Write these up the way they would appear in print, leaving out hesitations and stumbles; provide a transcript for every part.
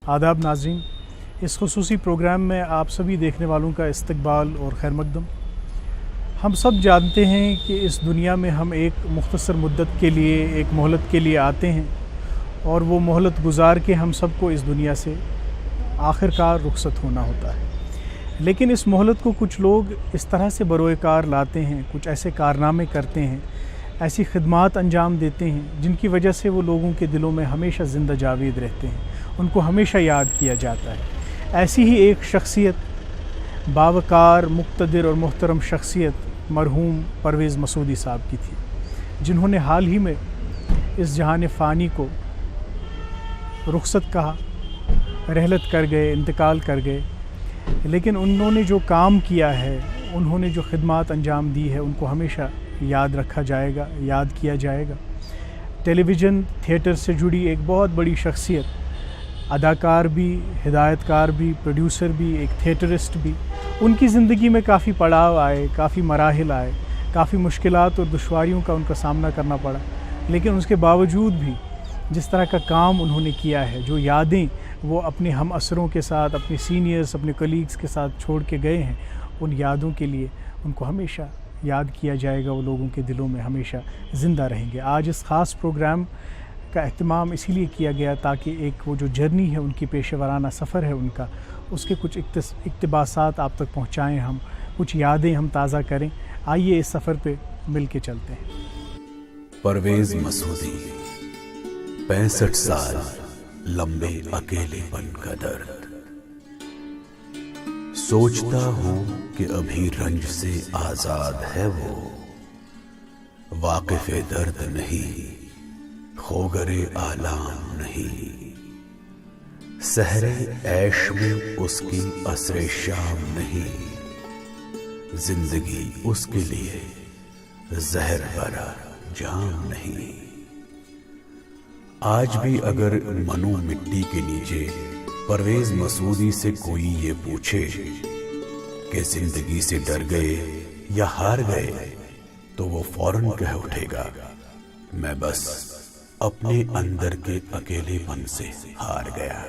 आदाब नाज़रीन, इस खुसूसी प्रोग्राम में आप सभी देखने वालों का इस्तकबाल और खैर मकदम। हम सब जानते हैं कि इस दुनिया में हम एक मुख्तसर मुद्दत के लिए, एक मोहलत के लिए आते हैं और वो मोहलत गुजार के हम सबको इस दुनिया से आखिरकार रुखसत होना होता है। लेकिन इस मोहलत को कुछ लोग इस तरह से बरोए कार लाते हैं, कुछ ऐसे कारनामे करते हैं, ऐसी खिदमात अंजाम देते हैं जिनकी वजह से वो लोगों के दिलों में हमेशा ज़िंदा जावेद रहते हैं, उनको हमेशा याद किया जाता है। ऐसी ही एक शख्सियत, बावकार, मुक़्तदिर और मोहतरम शख्सियत मरहूम परवेज़ मसूदी साहब की थी, जिन्होंने हाल ही में इस जहान फ़ानी को रुखसत कहा, रहलत कर गए, इंतकाल कर गए। लेकिन उन्होंने जो काम किया है, उन्होंने जो खिदमात अंजाम दी है, उनको हमेशा याद रखा जाएगा, याद किया जाएगा। टेलीविज़न थिएटर से जुड़ी एक बहुत बड़ी शख्सियत, अदाकार भी, हिदायतकार भी, प्रोड्यूसर भी, एक थिएटरिस्ट भी। उनकी ज़िंदगी में काफ़ी पड़ाव आए, काफ़ी मराहिल आए, काफ़ी मुश्किलात और दुश्वारियों का उनका सामना करना पड़ा। लेकिन उसके बावजूद भी जिस तरह का काम उन्होंने किया है, जो यादें वो अपने हम असरों के साथ, अपने सीनियर्स, अपने कलीग्स के साथ छोड़ के गए हैं, उन यादों के लिए उनको हमेशा याद किया जाएगा। वो लोगों के दिलों में हमेशा ज़िंदा रहेंगे। आज इस ख़ास प्रोग्राम का एहतमाम इसीलिए किया गया ताकि एक वो जो जर्नी है, उनकी पेशेवराना सफ़र है उनका, उसके कुछ इक़्तिबासात आप तक पहुँचाएँ हम, कुछ यादें हम ताज़ा करें। आइए इस सफ़र पे मिल के चलते हैं। परवेज़ मसूदी, 65 साल, लंबे अकेलेपन का दर्द। सोचता हूँ कि अभी रंज से आजाद है वो, वाक़िफ़े दर्द नहीं, खोगरे आलाम नहीं, सहरे ऐश में उसकी असरे शाम नहीं, जिंदगी उसके लिए जहर भरा जाम नहीं। आज भी अगर मनु मिट्टी के नीचे परवेज़ मसूदी से कोई ये पूछे कि जिंदगी से डर गए या हार गए, तो वो फौरन कह उठेगा, मैं बस अपने अंदर के अकेलेपन से हार गया।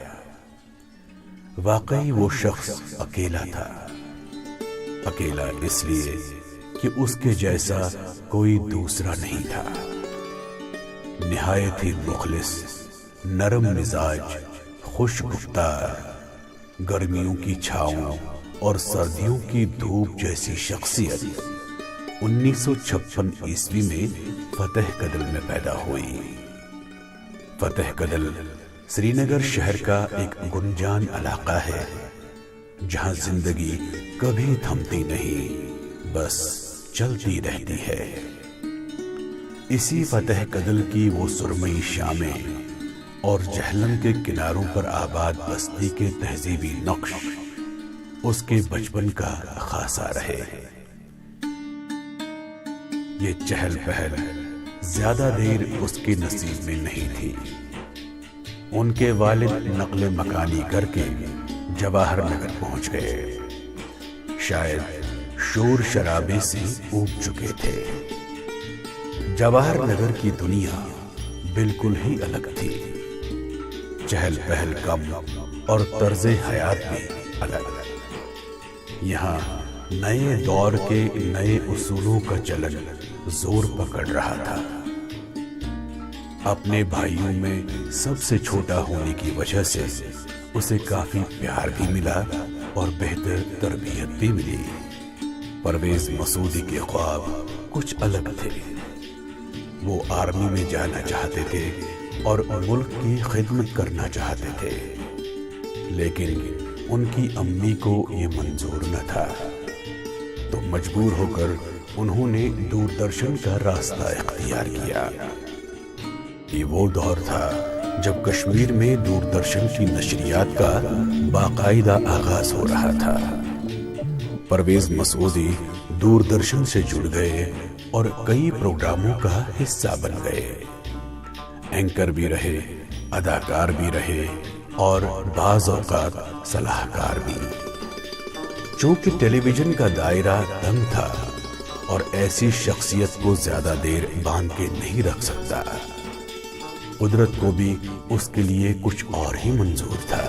वाकई वो शख्स अकेला था। अकेला इसलिए कि उसके जैसा कोई दूसरा नहीं था। निहायत ही मुखलिस, नरम मिजाज, खुशगुफ्तार, गर्मियों की छाँव और सर्दियों की धूप जैसी शख्सियत 1956 ईस्वी में फतेह कदल में पैदा हुई। फतेह कदल श्रीनगर शहर का एक गुंजान इलाका है, जहां जिंदगी कभी थमती नहीं, बस चलती रहती है। इसी फतेह कदल की वो सुरमई शामें और जहलम के किनारों पर आबाद बस्ती के तहजीबी नक्श उसके बचपन का खासा रहे। ये चहल पहल ज्यादा देर उसके नसीब में नहीं थी। उनके वालिद नकले मकानी करके जवाहर नगर पहुंच गए। शायद शोर शराबे से ऊब चुके थे। जवाहर नगर की दुनिया बिल्कुल ही अलग थी। चहल पहल कम और तर्ज़े हयात भी अलग। यहाँ नए दौर के नए उसूलों का चलन जोर पकड़ रहा था। अपने भाइयों में सबसे छोटा होने की वजह से उसे काफी प्यार भी मिला और बेहतर तरबियत भी मिली। परवेज़ मसूदी के ख्वाब कुछ अलग थे। वो आर्मी में जाना चाहते थे और मुल्क की खिदमत करना चाहते थे, लेकिन उनकी अम्मी को ये मंजूर न था। तो मजबूर होकर उन्होंने दूरदर्शन का रास्ता इख्तियार किया। ये वो दौर था जब कश्मीर में दूरदर्शन की नशरियात का बाकायदा आगाज हो रहा था। परवेज़ मसूदी दूरदर्शन से जुड़ गए और कई प्रोग्रामों का हिस्सा बन गए। एंकर भी रहे, अदाकार भी रहे और बाज़ औक़ात सलाहकार भी। चूंकि टेलीविजन का दायरा तंग था और ऐसी शख्सियत को ज्यादा देर बांध के नहीं रख सकता, कुदरत को भी उसके लिए कुछ और ही मंजूर था।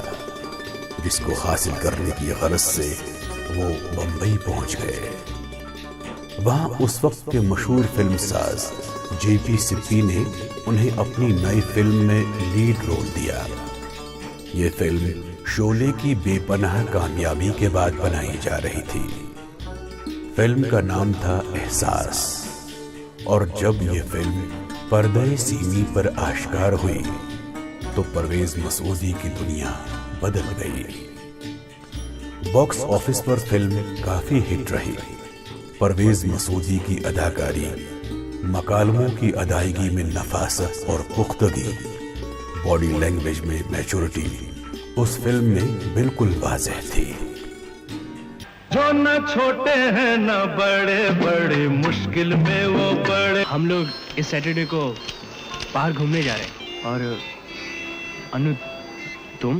جس کو حاصل کرنے کی غرض سے وہ بمبئی پہنچ گئے۔ وہاں اس وقت کے مشہور فلم ساز جے پی سپی نے انہیں اپنی نئی فلم میں لیڈ رول دیا۔ یہ فلم شعلے کی بے پناہ کامیابی کے بعد بنائی جا رہی تھی۔ فلم کا نام تھا احساس، اور جب یہ فلم پردہ سیمی پر آشکار ہوئی تو پرویز مسعودی کی دنیا بدل گئی۔ باکس آفس پر فلم کافی ہٹ رہی۔ پرویز مسعودی کی اداکاری، مکالموں کی ادائیگی میں نفاست اور پختگی، باڈی لینگویج میں میچورٹی اس فلم میں بالکل واضح تھی۔ جو نہ چھوٹے ہیں نہ بڑے، بڑے مشکل میں وہ بڑے۔ ہم لوگ اس سیٹرڈے کو باہر گھومنے جا رہے ہیں، اور انو تم؟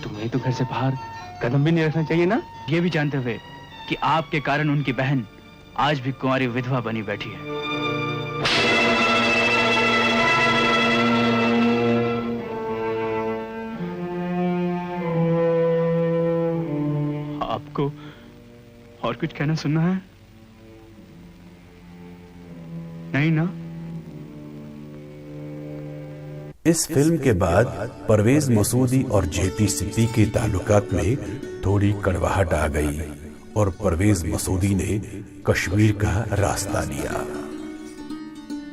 تمہیں تو گھر سے باہر قدم بھی نہیں رکھنا چاہیے نا، یہ بھی جانتے ہوئے کہ آپ کے کارن ان کی بہن آج بھی کنواری ودھوا بنی بیٹھی ہے۔ آپ کو اور کچھ کہنا سننا ہے؟ نہیں نا؟ اس فلم کے بعد پرویز مسعودی اور جے پی سپی کے تعلقات میں تھوڑی کڑواہٹ آ گئی، اور پرویز مسعودی نے کشمیر کا راستہ لیا۔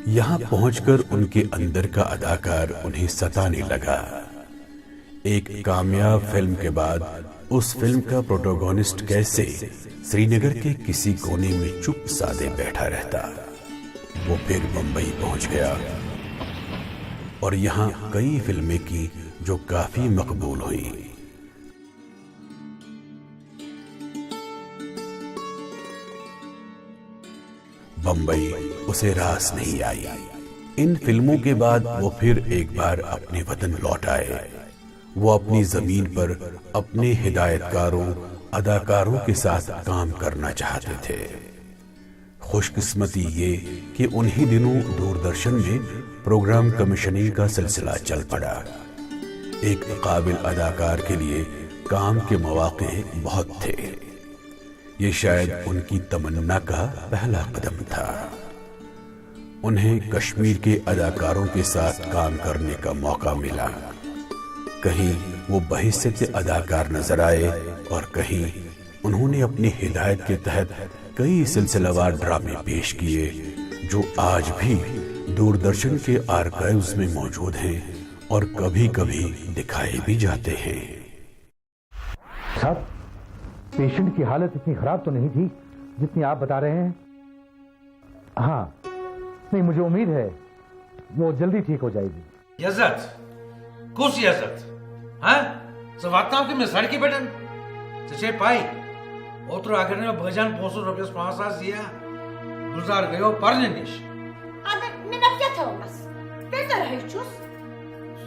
یہاں پہنچ کر ان کے اندر کا اداکار انہیں ستانے لگا۔ ایک کامیاب فلم کے بعد اس فلم کا پروٹاگونسٹ کیسے سری نگر کے کسی کونے میں چپ سادے بیٹھا رہتا۔ وہ پھر بمبئی پہنچ گیا اور یہاں کئی فلمیں کی جو کافی مقبول ہوئیں۔ بمبئی اسے راس نہیں آئی۔ ان فلموں کے بعد وہ پھر ایک بار اپنے وطن لوٹ آئے۔ وہ اپنی زمین پر اپنے ہدایت کاروں، اداکاروں کے ساتھ کام کرنا چاہتے تھے۔ خوش قسمتی یہ کہ انہی دنوں دوردرشن میں پروگرام کمیشننگ کا سلسلہ چل پڑا۔ ایک قابل اداکار کے لیے کام کے مواقع بہت تھے۔ یہ شاید ان کی تمنا کا پہلا قدم تھا۔ انہیں کشمیر کے اداکاروں کے ساتھ کام کرنے کا موقع ملا۔ کہیں وہ بحیثیت اداکار نظر آئے اور کہیں انہوں نے اپنی ہدایت کے تحت کئی سلسلہ وار ڈرامے پیش کیے جو آج بھی دوردرشن کے آرکائیوز میں موجود ہیں اور کبھی کبھی دکھائے بھی جاتے ہیں۔ صاحب، پیشنٹ کی حالت اتنی خراب تو نہیں تھی جتنی آپ بتا رہے ہیں؟ ہاں، نہیں، مجھے امید ہے وہ جلدی ٹھیک ہو جائے گی۔ یزت کس یزت؟ ہاں سواتنام کی میں سڑکی بیٹن چچے پائی اوتر اگر نے بھجان 500 روپیس 5,000 دیا گزار گئے پرنے نش۔ اب میں نہ کیا تھا بس پیسہ رہے چوس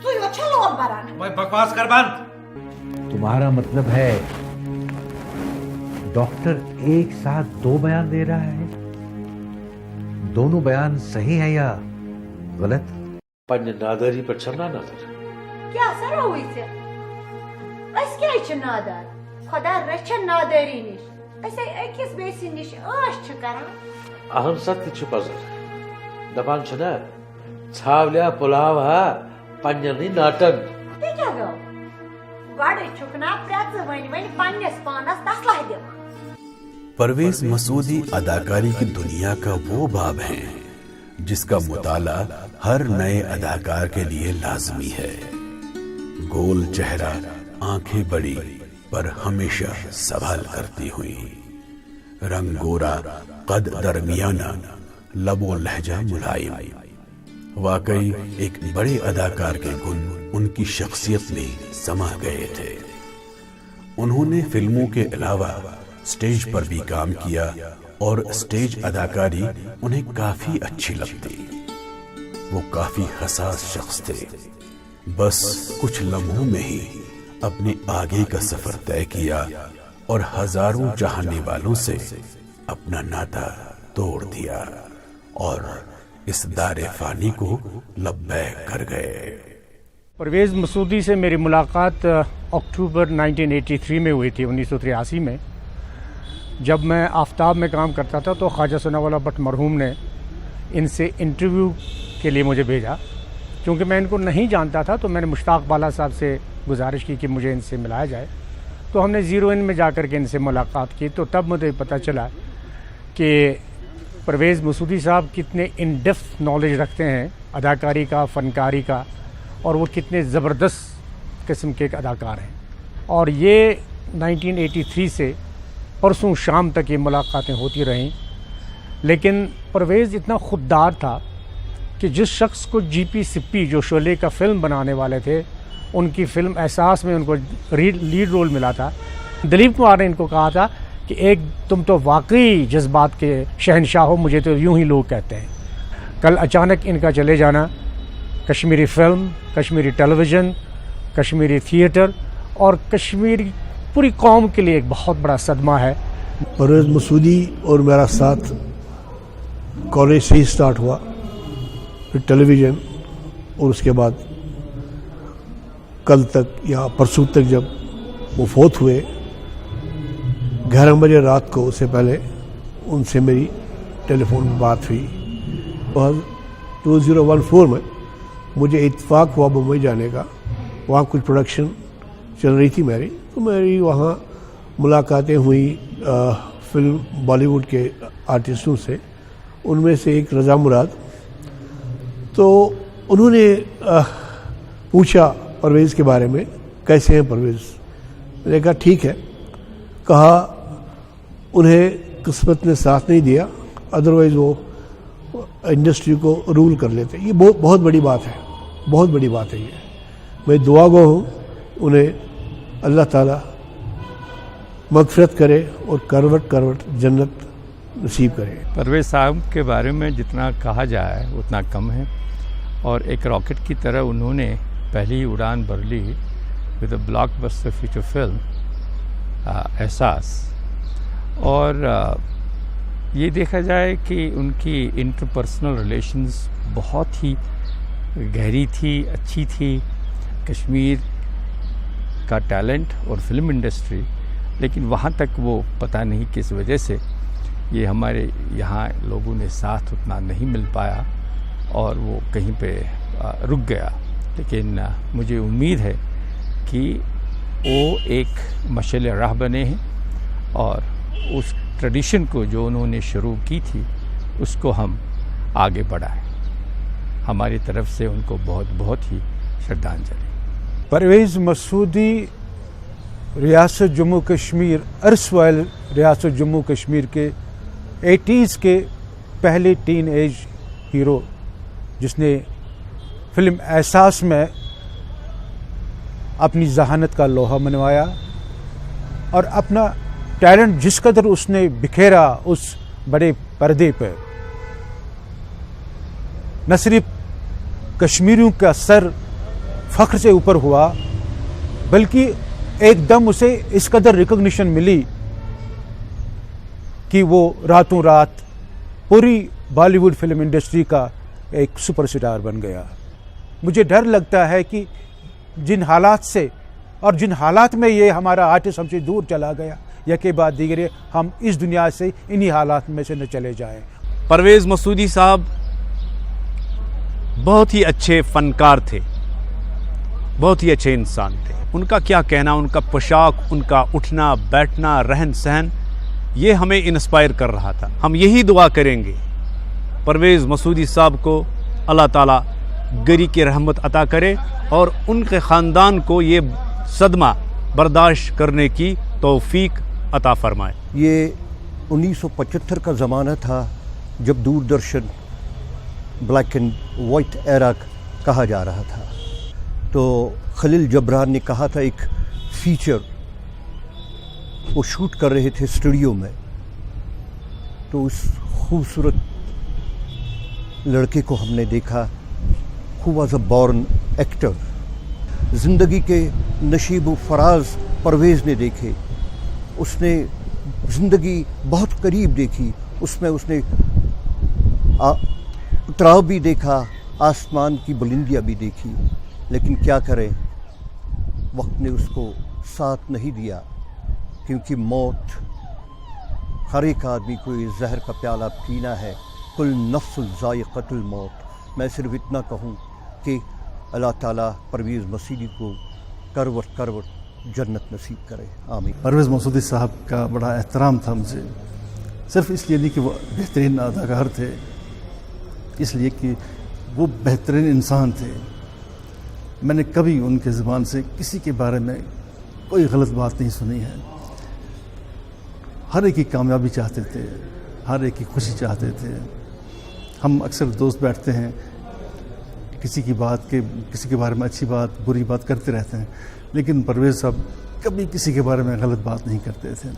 سوئی وہ چلو بران۔ میں بکواس کر بند۔ تمہارا مطلب ہے ڈاکٹر ایک ساتھ 2 بیان دے رہا ہے؟ دونوں بیان صحیح ہے یا غلط؟ پنہ ناداری پر چھمنا نظر کیا سر ہوئی سے اس کیا چھ نادار خدا رچھن ناداری نش اسے اکس بیسی نش آش چھ کران۔ اہم ست چھ پزر دپان چھنا ژھاولیا پلاو ہا پننی ناٹن۔ تے کیا گو گاڑی چھکنا پرت ون ون پنس پانس تسلح دِوان۔ پرویز مسعودی اداکاری کی دنیا کا وہ باب ہے جس کا مطالعہ ہر نئے اداکار کے لیے لازمی ہے۔ گول چہرہ، آنکھیں بڑی پر ہمیشہ سوال کرتی ہوئی، رنگ گورا، قد درمیانہ، لب و لہجہ ملائم۔ واقعی ایک بڑے اداکار کے گن ان کی شخصیت میں سما گئے تھے۔ انہوں نے فلموں کے علاوہ سٹیج پر بھی کام کیا اور سٹیج اداکاری انہیں کافی اچھی لگتی۔ وہ کافی حساس شخص تھے۔ بس کچھ لمحوں میں ہی اپنے آگے کا سفر طے کیا اور ہزاروں چاہنے والوں سے अपना नाता तोड़ दिया और इस दारे फानी को लब्बैक कर गए। परवेज़ मसूदी से मेरी मुलाकात अक्टूबर 1983 में हुई थी, 1983 में। जब मैं आफ्ताब में काम करता था तो ख्वाजा सनाउल्लाह भट्ट मरहूम ने इनसे इंटरव्यू के लिए मुझे भेजा। क्योंकि मैं इनको नहीं जानता था तो मैंने मुश्ताक बाला साहब से गुजारिश की कि मुझे इनसे मिलाया जाए। तो हमने ज़ीरो इन में जाकर के इनसे मुलाकात की तो तब मुझे पता चला कि परवेज़ मसूदी साहब कितने इन डेप्थ नॉलेज रखते हैं अदाकारी का, फ़नकारी का, और वो कितने ज़बरदस्त किस्म के एक अदाकार हैं। और ये 1983 से परसों शाम तक ये मुलाकातें होती रहीं। लेकिन परवेज़ इतना ख़ुददार था कि जिस शख्स को जीपी सिप्पी जो शोले का फ़िल्म बनाने वाले थे, उनकी फ़िल्म एहसास में उनको लीड रोल मिला था, दिलीप कुमार ने इनको कहा था कि एक तुम तो वाकई जज्बात के शहनशाह हो, मुझे तो यूं ही लोग कहते हैं। कल अचानक इनका चले जाना Kashmiri film, Kashmiri television, Kashmiri theatre और कश्मीरी पूरी कौम के लिए एक बहुत बड़ा सदमा है। परवेज़ मसूदी और मेरा साथ कॉलेज से ही स्टार्ट हुआ, फिर टेलीविज़न, और उसके बाद कल तक या परसों तक जब वो फौत हुए 11 बजे रात को, उससे पहले उनसे मेरी टेलीफोन में बात हुई। और 2014 में मुझे इत्तेफाक हुआ मुंबई जाने का। वहाँ कुछ प्रोडक्शन चल रही थी मेरी, तो मेरी वहाँ मुलाकातें हुई फिल्म बॉलीवुड के आर्टिस्टों से। उनमें से एक रज़ा मुराद, तो उन्होंने पूछा परवेज़ के बारे में, कैसे हैं परवेज़। मैंने कहा ठीक है। कहा उन्हें किस्मत ने साथ नहीं दिया, अदरवाइज़ वो इंडस्ट्री को रूल कर लेते। ये बहुत बड़ी बात है, बहुत बड़ी बात है ये। मैं दुआ गो हूँ उन्हें अल्लाह ताला मग़फ़िरत करे और करवट करवट जन्नत नसीब करे। परवेज़ साहब के बारे में जितना कहा जाए उतना कम है। और एक रॉकेट की तरह उन्होंने पहली उड़ान भर ली with a blockbuster feature film Ehsaas. और ये देखा जाए कि उनकी इंटरपर्सनल रिलेशंस बहुत ही गहरी थी, अच्छी थी। कश्मीर का टैलेंट और फिल्म इंडस्ट्री, लेकिन वहाँ तक वो पता नहीं किस वजह से ये हमारे यहाँ लोगों ने साथ उतना नहीं मिल पाया और वो कहीं पे रुक गया। लेकिन मुझे उम्मीद है कि वो एक मशाल राह बने हैं और उस ट्रेडिशन को जो उन्होंने शुरू की थी उसको हम आगे बढ़ाएं। हमारी तरफ से उनको बहुत बहुत ही श्रद्धांजलि। परवेज़ मसूदी रियासत जम्मू कश्मीर, अर्सवाइल रियासत जम्मू कश्मीर के 80s के पहले टीन एज हीरो, जिसने फिल्म एहसास में अपनी जहानत का लोहा मनवाया और अपना टैलेंट जिस कदर उसने बिखेरा उस बड़े पर्दे पर, न सिर्फ कश्मीरियों का सर फख्र से ऊपर हुआ, बल्कि एकदम उसे इस कदर रिकॉग्निशन मिली कि वो रातों रात पूरी बॉलीवुड फिल्म इंडस्ट्री का एक सुपरस्टार बन गया। मुझे डर लगता है कि जिन हालात से और जिन हालात में ये हमारा आर्टिस्ट हमसे दूर चला गया, या के बाद दीगरे हम इस दुनिया से इन्हीं हालात में से न चले जाएं। परवेज़ मसूदी साहब बहुत ही अच्छे फनकार थे, बहुत ही अच्छे इंसान थे। उनका क्या कहना, उनका पोशाक, उनका उठना बैठना, रहन सहन, ये हमें इंस्पायर कर रहा था। हम यही दुआ करेंगे परवेज़ मसूदी साहब को अल्लाह ताला गरी की रहमत अता करे और उनके ख़ानदान को ये सदमा बर्दाश्त करने की तौफीक अता फरमाए। ये 1975 का ज़माना था जब Doordarshan black and white era कहा जा रहा था। तो खलील जबरान ने कहा था एक फीचर वो शूट कर रहे थे स्टूडियो में, तो उस खूबसूरत लड़के को हमने देखा, who was a born actor. ज़िंदगी के नशीब व फराज परवेज़ ने देखे, उसने ज़िंदगी बहुत करीब देखी, उसमें उसने उतराव भी देखा, आसमान की बुलंदियाँ भी देखी, लेकिन क्या करें, वक्त ने उसको साथ नहीं दिया, क्योंकि मौत, हर एक आदमी को इस जहर का प्याला पीना है, कुल नफ्स ज़ाइक़तुल मौत। मैं सिर्फ इतना कहूँ कि अल्लाह ताला परवेज़ मसूदी को करवट करवट जन्नत नसीब करे, आमीन। परवेज़ मसूदी साहब का बड़ा एहतराम था मुझे, सिर्फ इसलिए नहीं कि वो बेहतरीन अदाकार थे, इसलिए कि वो बेहतरीन इंसान थे। मैंने कभी उनके ज़ुबान से किसी के बारे में कोई गलत बात नहीं सुनी है। हर एक की कामयाबी चाहते थे, हर एक की खुशी चाहते थे। हम अक्सर दोस्त बैठते हैं, किसी के बारे में अच्छी बात बुरी बात करते रहते हैं, लेकिन परवेज़ साहब कभी किसी के बारे में गलत बात नहीं करते थे।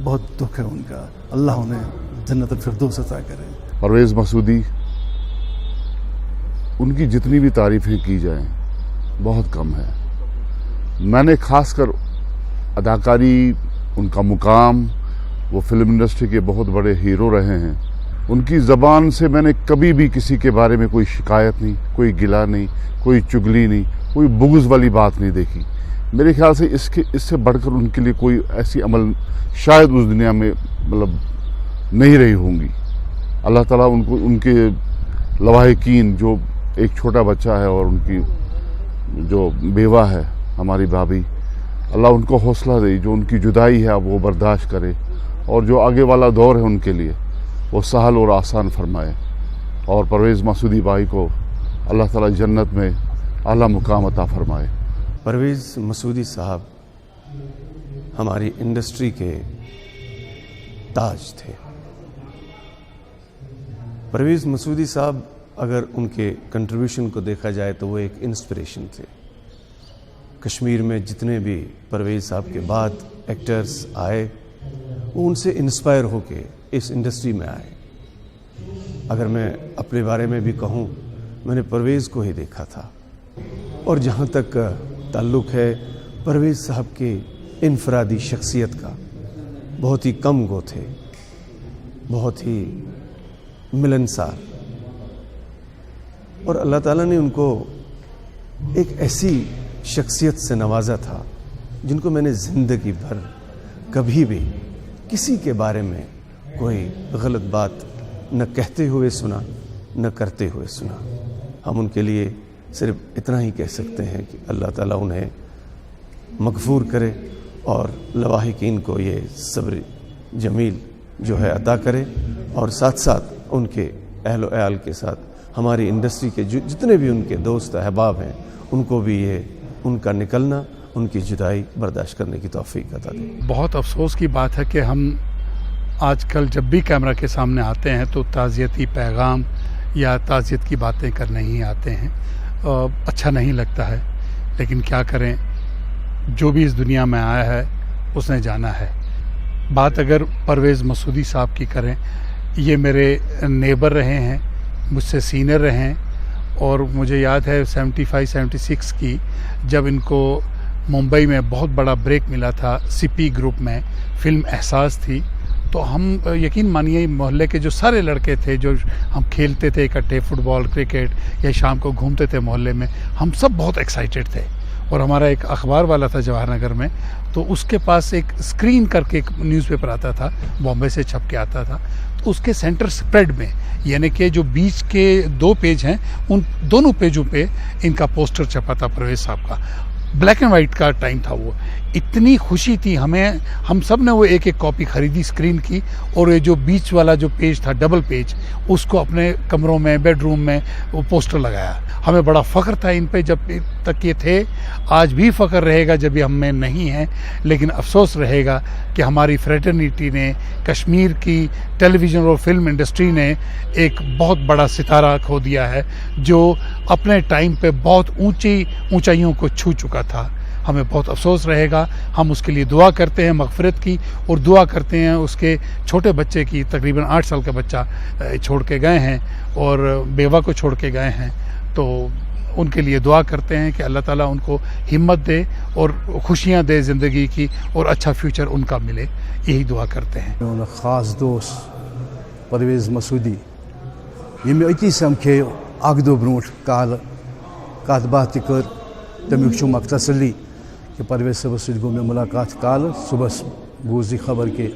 बहुत दुख है उनका, अल्लाह उन्हें जन्नत फिरदौस अता करे। परवेज़ मसूदी, उनकी जितनी भी तारीफ़ें की जाएं बहुत कम है। मैंने खासकर अदाकारी, उनका मुकाम, वो फिल्म इंडस्ट्री के बहुत बड़े हीरो रहे हैं, उनकी ज़बान से मैंने कभी भी किसी के बारे में कोई शिकायत नहीं, कोई गिला नहीं, कोई चुगली नहीं, कोई बुग़्ज़ वाली बात नहीं देखी। मेरे ख्याल से इससे बढ़कर उनके लिए कोई ऐसी अमल शायद उस दुनिया में मतलब नहीं रही होंगी। अल्लाह ताला उनको, उनके लवाहिकीन, जो एक छोटा बच्चा है और उनकी जो बेवा है हमारी भाभी, अल्लाह उनको हौसला दे, जो उनकी जुदाई है वो बर्दाश्त करे, और जो आगे वाला दौर है उनके लिए वो सहल और आसान फरमाए, और परवेज़ मसूदी भाई को अल्लाह ताला जन्नत में आला मुकाम अता फरमाए। परवेज़ मसूदी साहब हमारी इंडस्ट्री के ताज थे। परवेज़ मसूदी साहब, अगर उनके कंट्रीब्यूशन को देखा जाए तो वो एक इंस्पिरेशन थे। कश्मीर में जितने भी परवेज़ साहब के बाद एक्टर्स आए, वो उनसे इंस्पायर होके इस इंडस्ट्री में आए। अगर मैं अपने बारे में भी कहूँ, मैंने परवेज़ को ही देखा था, और जहाँ तक ताल्लुक़ है परवेज़ साहब के इनफरादी शख्सियत का, बहुत ही कम गो थे, बहुत ही मिलनसार, और अल्लाह ताला ने उनको एक ऐसी शख्सियत से नवाजा था जिनको मैंने ज़िंदगी भर कभी भी किसी के बारे में कोई गलत बात न कहते हुए सुना, न करते हुए सुना। हम उनके लिए सिर्फ इतना ही कह सकते हैं कि अल्लाह ताला उन्हें मग़फ़ूर करे और लवाहिकीन को ये सब्र जमील जो है अता करे, और साथ साथ उनके अहल व अयाल के साथ हमारी इंडस्ट्री के जितने भी उनके दोस्त अहबाब हैं, उनको भी ये उनका निकलना, उनकी जुदाई बर्दाश्त करने की तौफीक अता दे। बहुत अफसोस की बात है कि हम आजकल जब भी कैमरा के सामने आते हैं तो ताज़ियती पैगाम या ताज़ियत की बातें करने ही आते हैं। अच्छा नहीं लगता है, लेकिन क्या करें, जो भी इस दुनिया में आया है उसने जाना है। बात अगर परवेज़ मसूदी साहब की करें, ये मेरे नेबर रहे हैं, मुझसे सीनियर रहे हैं, और मुझे याद है 75-76 की जब इनको मुंबई में बहुत बड़ा ब्रेक मिला था, सीपी ग्रुप में फिल्म एहसास थी, तो हम यकीन मानिए मोहल्ले के जो सारे लड़के थे, जो हम खेलते थे इकट्ठे फुटबॉल, क्रिकेट, या शाम को घूमते थे मोहल्ले में, हम सब बहुत एक्साइटेड थे। और हमारा एक अखबार वाला था जवाहर नगर में, तो उसके पास एक स्क्रीन करके एक न्यूज़पेपर आता था, बॉम्बे से छप के आता था, तो उसके सेंटर स्प्रेड में, यानी कि जो बीच के 2 पेज हैं, उन दोनों पेजों पे इनका पोस्टर छपा था परवेज़ साहब का। ब्लैक एंड वाइट का टाइम था वो। इतनी खुशी थी हमें, हम सब ने वो एक कॉपी ख़रीदी स्क्रीन की, और ये जो बीच वाला जो पेज था, डबल पेज, उसको अपने कमरों में, बेडरूम में वो पोस्टर लगाया। हमें बड़ा फ़ख्र था इन पे जब तक ये थे, आज भी फ़ख्र रहेगा जब ये हम में नहीं हैं, लेकिन अफसोस रहेगा कि हमारी फ्रेटर्निटी ने, कश्मीर की टेलीविज़न और फिल्म इंडस्ट्री ने एक बहुत बड़ा सितारा खो दिया है, जो अपने टाइम पे बहुत ऊंचाइयों को छू चुका था। हमें बहुत अफसोस रहेगा। हम उसके लिए दुआ करते हैं मग़फ़िरत की, और दुआ करते हैं उसके छोटे बच्चे की, तकरीबन 8 साल का बच्चा छोड़ के गए हैं और बेवा को छोड़ के गए हैं, तो उनके लिए दुआ करते हैं कि अल्लाह ताला उनको हिम्मत दे और खुशियाँ दे ज़िंदगी की और अच्छा फ्यूचर उनका मिले, यही दुआ करते हैं। ख़ास दोस्त परवेज़ मसूदी ये अति समखे अख दो ब्रोट काल कत बात कर तमिक मख्तसली कि परवेज़ साहब सत गो मे मुलाकात काल सुबह बूज खबर कि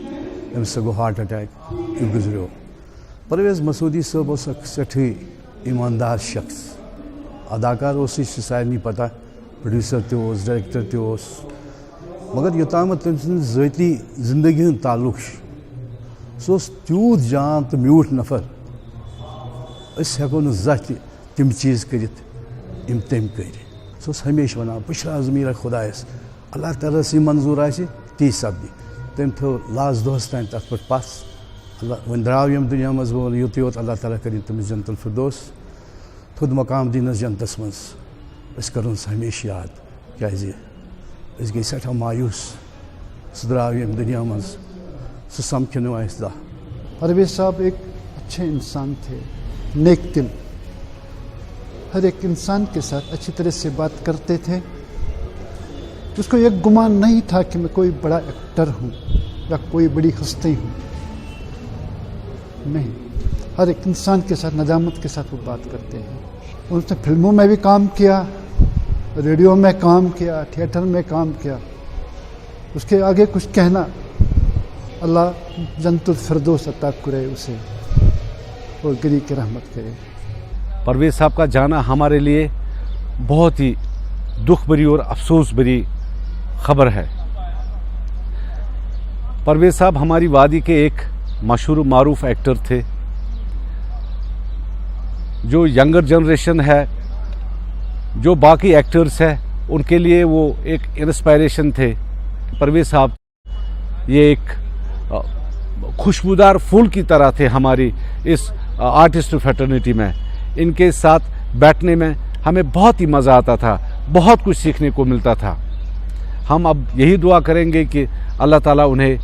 अमिस गो हार्ट अटैक यह गुजरो। परवेज़ मसूदी साहब सठी ईमानदार शख्स, अदाकार सारे पता, प्रोड्यूसर तोस डायरेक्टर तोस, मगर योताम तम ज़ाती जिंदगी हूँ ताल्लुक सो तूत जान तो म्यूठ नफर हेको ज़ात तम चीज़ कर तम कर सो हमेशा वन बुशरा ज़मीर खुदायस अल्लाह ताला से मंजूर आए ती सपदी तम थो लास्ट दोस तान तथ पे पस अल्लाह वन द्राव यम दुनिया मज वो युत योत अल्लाह ताला करें तमिस जन्नतुल फिरदौस खुद मकाम दीनस जन्नतस मज कर हमेशा याद क्या गई सठा मायूस सह द्राव यम दुनिया मज सह समख दा। परवेज़ साहब एक अच्छे इंसान थे, नेक दिल, हर एक इंसान के साथ अच्छी तरह से बात करते थे। उसको एक गुमान नहीं था कि मैं कोई बड़ा एक्टर हूँ या कोई बड़ी हस्ती हूँ, नहीं, हर एक इंसान के साथ नदामत के साथ वो बात करते हैं। उन्होंने फिल्मों में भी काम किया, रेडियो में काम किया, थिएटर में काम किया। उसके आगे कुछ कहना, अल्लाह जन्नतुल फिरदौस अता करे उसे और गरी की रहमत करे। परवेज़ साहब का जाना हमारे लिए बहुत ही दुख भरी और अफसोस भरी खबर है। परवेज़ साहब हमारी वादी के एक मशहूर मारूफ एक्टर थे। जो यंगर जनरेशन है, जो बाकी एक्टर्स हैं, उनके लिए वो एक इंस्पायरेशन थे। परवेज़ साहब ये एक खुशबूदार फूल की तरह थे हमारी इस आर्टिस्ट फ्रेटर्निटी में। इनके साथ बैठने में हमें बहुत ही मज़ा आता था, बहुत कुछ सीखने को मिलता था। हम अब यही दुआ करेंगे कि अल्लाह ताला उन्हें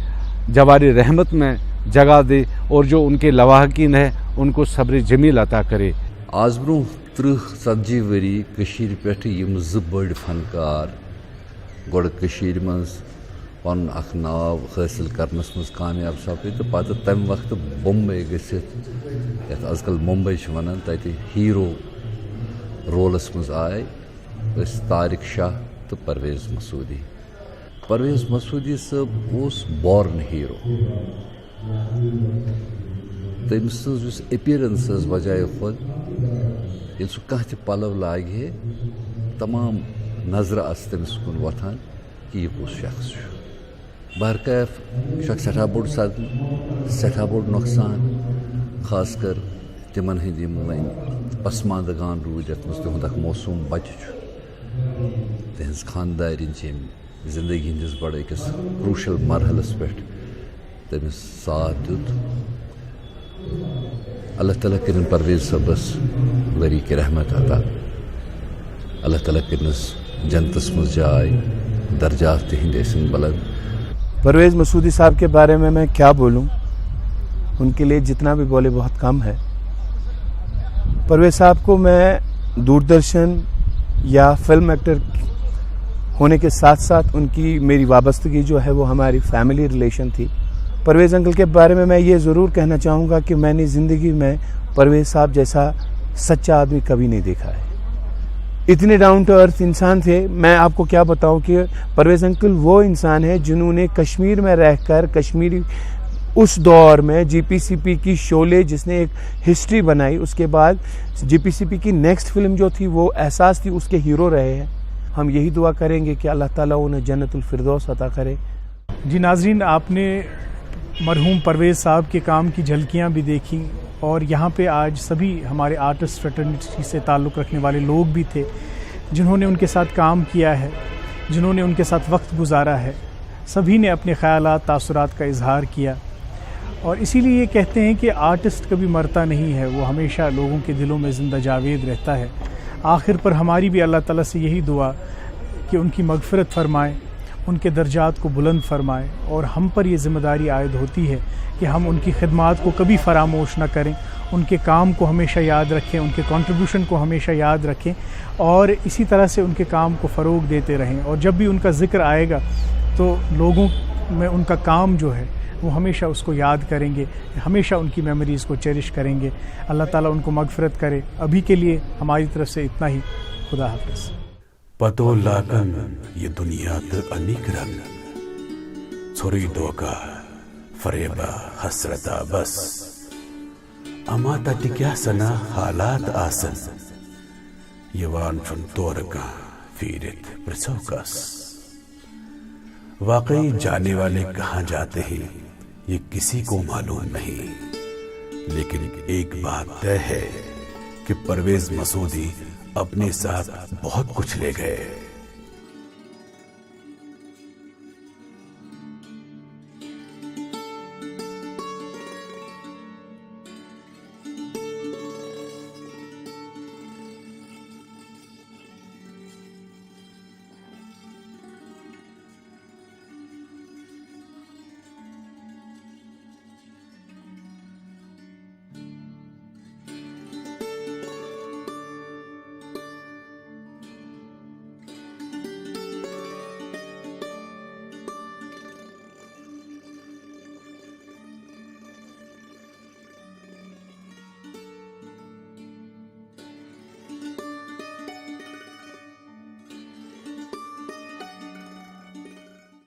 जवारी रहमत में जगह दे और जो उनके लवाहकीन है उनको सब्र जमील अता करे। आज ब्रो 30-40 वरी कशीर पे यम ज बड़ फनकार गोड़ कशीर मज पन अख नाव हासिल करनस मज कामयाब सपद तो पत तम वक्त बम्बई गसित यथ आजकल मुंबई वन तत हीरो रोलस मज आए तारिक शाह तो परवेज़ मसूदी। परवेज़ मसूदी सब उस बॉर्न हीरो, तम सज अपीयरेंस वजह खुद ये कह पलव लागे तमाम नजर आस तमिस कुन वथान कि यह कुस शख्स बहरकैफ शख्स सठा बोड़ सदम सठा बोड़ नुकसान खास कर तिमन हंद वन पसमानदगान रूद ये तिहद मौसूम बच्चे तहज खानदारिन जिंदगी हंदिस बड़ अकिस क्रूशल मरहलस पे तमिस साथ दुत। अल्लाह ताला करिन परवेज़ साहबस वरी की रहमत अता, अल्लाह ताला करिनस जन्नतस मज जाय, दर्जात तिहंद ऐसन बुलंद। परवेज़ मसूदी साहब के बारे में मैं क्या बोलूं, उनके लिए जितना भी बोले बहुत कम है। परवेज़ साहब को मैं दूरदर्शन या फिल्म एक्टर होने के साथ साथ उनकी मेरी वाबस्तगी जो है वो हमारी फैमिली रिलेशन थी। परवेज़ अंकल के बारे में मैं ये ज़रूर कहना चाहूँगा कि मैंने ज़िंदगी में परवेज़ साहब जैसा सच्चा आदमी कभी नहीं देखा है। इतने डाउन टू अर्थ इंसान थे। मैं आपको क्या बताऊं कि परवेज़ अंकल वो इंसान है जिन्होंने कश्मीर में रहकर कश्मीरी उस दौर में जीपीसीपी की शोले जिसने एक हिस्ट्री बनाई, उसके बाद जीपीसीपी की नेक्स्ट फिल्म जो थी वो एहसास थी, उसके हीरो रहे हैं। हम यही दुआ करेंगे कि अल्लाह ताला उन्हें जन्नतुल फिरदौस अता करे। जी नाज़रीन, आपने मरहूम परवेज़ साहब के काम की झलकियाँ भी देखी और यहाँ पे आज सभी हमारे आर्टिस्ट फ्रेटर्निटी से ताल्लुक़ रखने वाले लोग भी थे जिन्होंने उनके साथ काम किया है, जिन्होंने उनके साथ वक्त गुजारा है। सभी ने अपने ख़यालात तासुरात का इजहार किया और इसीलिए ये कहते हैं कि आर्टिस्ट कभी मरता नहीं है, वो हमेशा लोगों के दिलों में ज़िंदा जावेद रहता है। आखिर पर हमारी भी अल्लाह ताला से यही दुआ कि उनकी मग़फ़िरत फ़रमाएँ, उनके दर्जात को बुलंद फरमाएँ और हम पर ये ज़िम्मेदारी आयद होती है कि हम उनकी खिदमात को कभी फ़रामोश न करें ان کے کام کو ہمیشہ یاد رکھیں، ان کے کنٹریبیوشن کو ہمیشہ یاد رکھیں اور اسی طرح سے ان کے کام کو فروغ دیتے رہیں، اور جب بھی ان کا ذکر آئے گا تو لوگوں میں ان کا کام جو ہے وہ ہمیشہ اس کو یاد کریں گے، ہمیشہ ان کی میموریز کو چیریش کریں گے۔ اللہ تعالیٰ ان کو مغفرت کرے۔ ابھی کے لیے ہماری طرف سے اتنا ہی، خدا حافظ۔ پتو لاگن یہ دنیا تو انیک رنگ، چھوری دھوکا فریبا حسرتا بس، اما تٹ کیا سنا حالات آسن، یوان چن طور کا پھیرت پرچھو کس۔ واقعی جانے والے کہاں جاتے ہیں یہ کسی کو معلوم نہیں، لیکن ایک بات طے ہے کہ پرویز مسعودی اپنے ساتھ بہت کچھ لے گئے۔